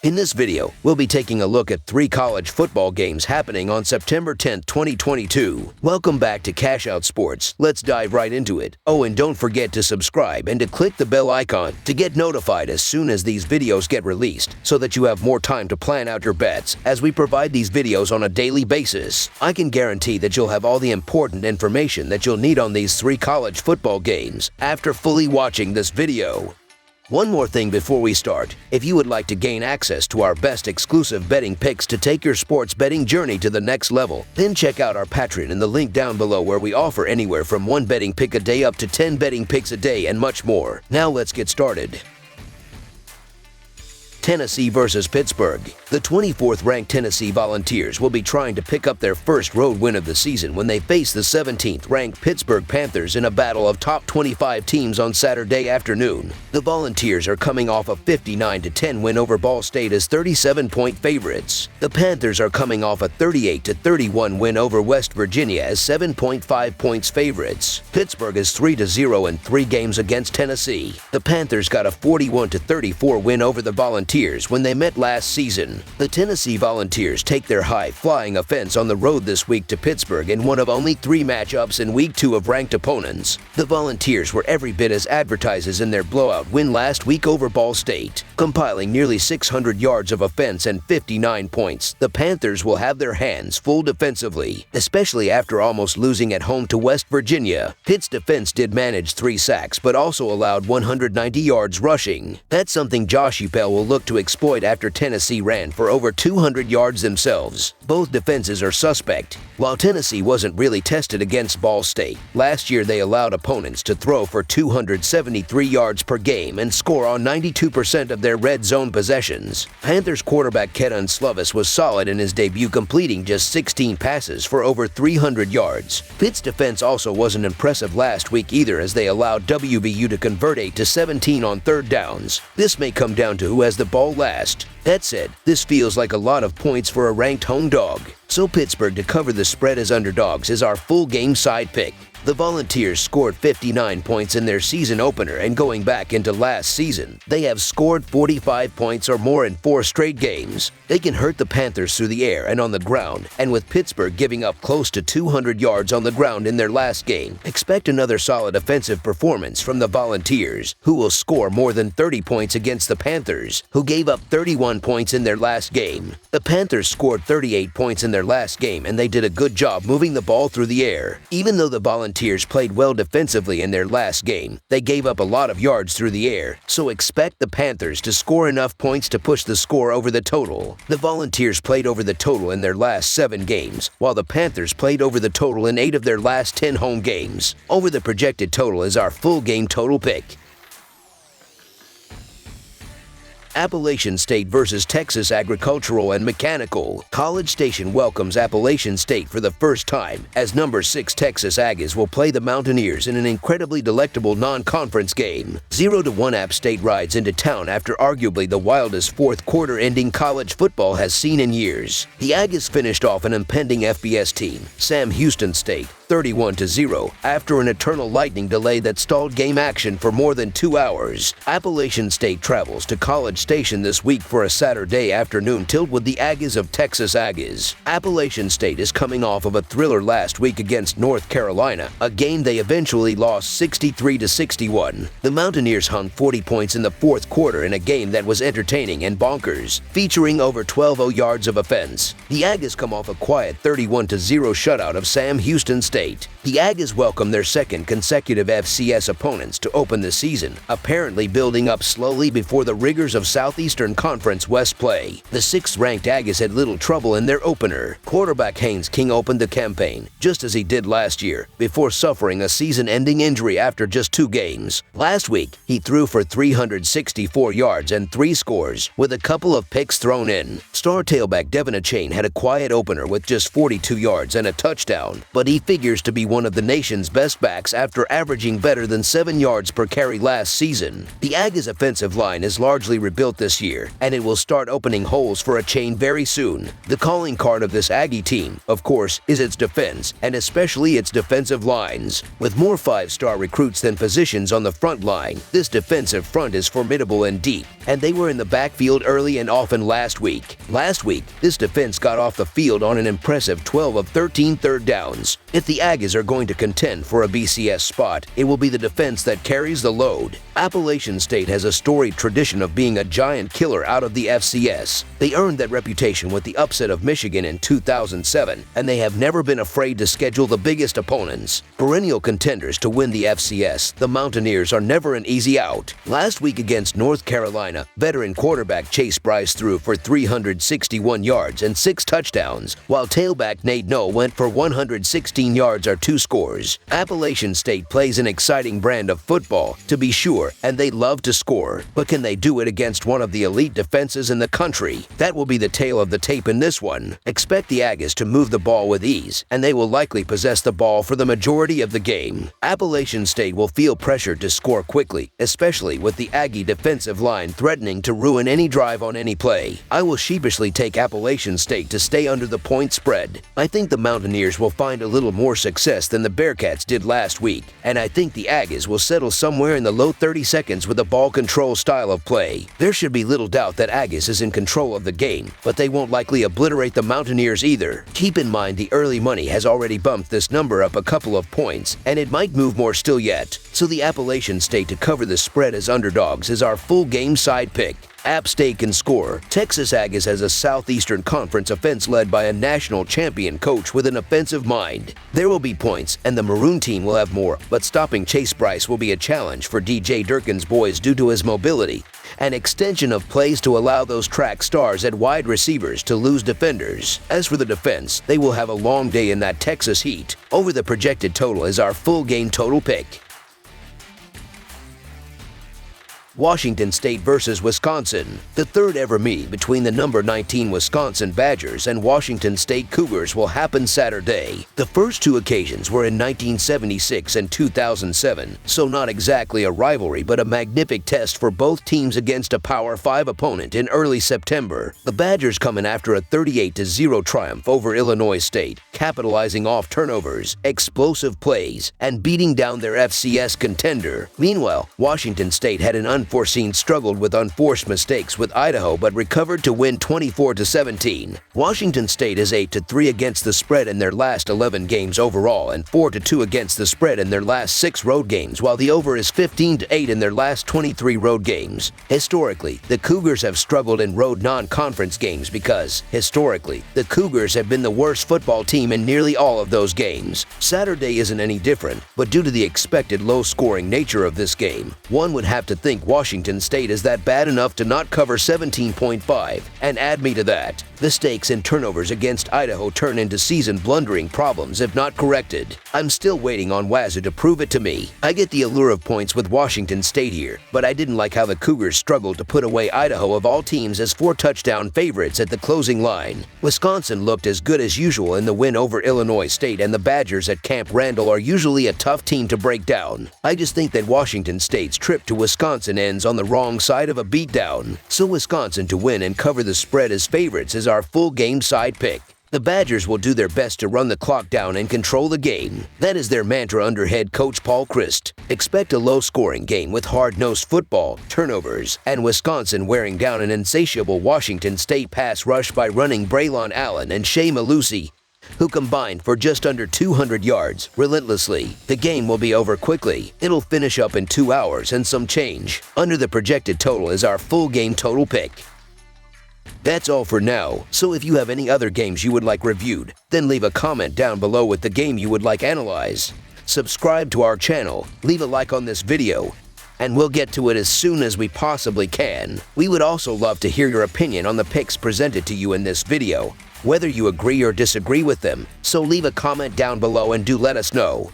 In this video, we'll be taking a look at 3 college football games happening on September 10, 2022. Welcome back to Cash Out Sports. Let's dive right into it. Oh, and don't forget to subscribe and to click the bell icon to get notified as soon as these videos get released so that you have more time to plan out your bets as we provide these videos on a daily basis. I can guarantee that you'll have all the important information that you'll need on these 3 college football games after fully watching this video. One more thing before we start. If you would like to gain access to our best exclusive betting picks to take your sports betting journey to the next level, then check out our Patreon in the link down below where we offer anywhere from 1 betting pick a day up to 10 betting picks a day and much more. Now let's get started. Tennessee versus Pittsburgh. The 24th-ranked Tennessee Volunteers will be trying to pick up their first road win of the season when they face the 17th-ranked Pittsburgh Panthers in a battle of top 25 teams on Saturday afternoon. The Volunteers are coming off a 59-10 win over Ball State as 37-point favorites. The Panthers are coming off a 38-31 win over West Virginia as 7.5 points favorites. Pittsburgh is 3-0 in 3 games against Tennessee. The Panthers got a 41-34 win over the Volunteers when they met last season. The Tennessee Volunteers take their high-flying offense on the road this week to Pittsburgh in one of only 3 matchups in Week 2 of ranked opponents. The Volunteers were every bit as advertised as in their blowout win last week over Ball State. Compiling nearly 600 yards of offense and 59 points, the Panthers will have their hands full defensively, especially after almost losing at home to West Virginia. Pitt's defense did manage 3 sacks but also allowed 190 yards rushing. That's something Josh Bell will look to exploit after Tennessee ran for over 200 yards themselves. Both defenses are suspect. While Tennessee wasn't really tested against Ball State, last year they allowed opponents to throw for 273 yards per game and score on 92% of their red zone possessions. Panthers quarterback Kedon Slovis was solid in his debut, completing just 16 passes for over 300 yards. Pitt's defense also wasn't impressive last week either, as they allowed WVU to convert 8-17 on 3rd downs. This may come down to who has the ball last. That said, this feels like a lot of points for a ranked home dog. So Pittsburgh to cover the spread as underdogs is our full game side pick. The Volunteers scored 59 points in their season opener, and going back into last season, they have scored 45 points or more in 4 straight games. They can hurt the Panthers through the air and on the ground, and with Pittsburgh giving up close to 200 yards on the ground in their last game, expect another solid offensive performance from the Volunteers, who will score more than 30 points against the Panthers, who gave up 31 points in their last game. The Panthers scored 38 points in their last game, and they did a good job moving the ball through the air. Even though the Volunteers played well defensively in their last game, they gave up a lot of yards through the air, so expect the Panthers to score enough points to push the score over the total. The Volunteers played over the total in their last 7 games, while the Panthers played over the total in 8 of their last 10 home games. Over the projected total is our full game total pick. Appalachian State versus Texas Agricultural and Mechanical. College Station welcomes Appalachian State for the first time, as number 6 Texas Aggies will play the Mountaineers in an incredibly delectable non-conference game. 0-1 App State rides into town after arguably the wildest 4th quarter ending college football has seen in years. The Aggies finished off an impending FBS team, Sam Houston State, 31-0 after an eternal lightning delay that stalled game action for more than 2 hours. Appalachian State travels to College Station this week for a Saturday afternoon tilt with the Aggies of Texas Aggies. Appalachian State is coming off of a thriller last week against North Carolina, a game they eventually lost 63-61. The Mountaineers hung 40 points in the 4th quarter in a game that was entertaining and bonkers, featuring over 12 yards of offense. The Aggies come off a quiet 31-0 shutout of Sam Houston State. The Aggies welcome their 2nd consecutive FCS opponents to open the season, apparently building up slowly before the rigors of Southeastern Conference West play. The 6th-ranked Aggies had little trouble in their opener. Quarterback Haynes King opened the campaign, just as he did last year, before suffering a season-ending injury after just 2 games. Last week, he threw for 364 yards and 3 scores, with a couple of picks thrown in. Star tailback Devin Achane had a quiet opener with just 42 yards and a touchdown, but he figured figures to be one of the nation's best backs after averaging better than 7 yards per carry last season. The Aggies' offensive line is largely rebuilt this year, and it will start opening holes for a chain very soon. The calling card of this Aggie team, of course, is its defense, and especially its defensive lines. With more 5-star recruits than positions on the front line, this defensive front is formidable and deep, and they were in the backfield early and often last week. Last week, this defense got off the field on an impressive 12 of 13 third downs. If the Aggies are going to contend for a BCS spot, it will be the defense that carries the load. Appalachian State has a storied tradition of being a giant killer out of the FCS. They earned that reputation with the upset of Michigan in 2007, and they have never been afraid to schedule the biggest opponents. Perennial contenders to win the FCS, the Mountaineers are never an easy out. Last week against North Carolina, veteran quarterback Chase Bryce threw for 361 yards and 6 touchdowns, while tailback Nate Noe went for 116 yards or 2 scores. Appalachian State plays an exciting brand of football, to be sure, and they love to score. But can they do it against one of the elite defenses in the country? That will be the tale of the tape in this one. Expect the Aggies to move the ball with ease, and they will likely possess the ball for the majority of the game. Appalachian State will feel pressured to score quickly, especially with the Aggie defensive line threatening to ruin any drive on any play. I will sheepishly take Appalachian State to stay under the point spread. I think the Mountaineers will find a little more success than the Bearcats did last week, and I think the Aggies will settle somewhere in the low 30 seconds with a ball control style of play. There should be little doubt that Aggies is in control of the game, but they won't likely obliterate the Mountaineers either. Keep in mind the early money has already bumped this number up a couple of points, and it might move more still yet. So the Appalachian State to cover the spread as underdogs is our full game side pick. App State can score. Texas Aggies has a Southeastern Conference offense led by a national champion coach with an offensive mind. There will be points, and the Maroon team will have more, but stopping Chase Bryce will be a challenge for DJ Durkin's boys due to his mobility. An extension of plays to allow those track stars at wide receivers to lose defenders. As for the defense, they will have a long day in that Texas heat. Over the projected total is our full game total pick. Washington State versus Wisconsin. The third ever meet between the number 19 Wisconsin Badgers and Washington State Cougars will happen Saturday. The first 2 occasions were in 1976 and 2007, so not exactly a rivalry but a magnific test for both teams against a Power 5 opponent in early September. The Badgers come in after a 38-0 triumph over Illinois State, capitalizing off turnovers, explosive plays, and beating down their FCS contender. Meanwhile, Washington State had an unforeseen struggle with unforced mistakes with Idaho but recovered to win 24-17. Washington State is 8-3 against the spread in their last 11 games overall and 4-2 against the spread in their last 6 road games, while the over is 15-8 in their last 23 road games. Historically, the Cougars have struggled in road non-conference games because, historically, the Cougars have been the worst football team in nearly all of those games. Saturday isn't any different, but due to the expected low-scoring nature of this game, one would have to think Washington State is that bad enough to not cover 17.5, and add me to that. Mistakes and turnovers against Idaho turn into season-blundering problems if not corrected. I'm still waiting on Wazoo to prove it to me. I get the allure of points with Washington State here, but I didn't like how the Cougars struggled to put away Idaho of all teams as 4-touchdown favorites at the closing line. Wisconsin looked as good as usual in the win over Illinois State, and the Badgers at Camp Randall are usually a tough team to break down. I just think that Washington State's trip to Wisconsin ends on the wrong side of a beatdown. So Wisconsin to win and cover the spread as favorites is our full game side pick. The Badgers will do their best to run the clock down and control the game. That is their mantra under head coach Paul Chryst. Expect a low-scoring game with hard-nosed football, turnovers, and Wisconsin wearing down an insatiable Washington State pass rush by running Braylon Allen and Shea Malusi, who combined for just under 200 yards relentlessly. The game will be over quickly. It'll finish up in 2 hours and some change. Under the projected total is our full game total pick. That's all for now, so if you have any other games you would like reviewed, then leave a comment down below with the game you would like analyzed. Subscribe to our channel, leave a like on this video, and we'll get to it as soon as we possibly can. We would also love to hear your opinion on the picks presented to you in this video, whether you agree or disagree with them, so leave a comment down below and do let us know.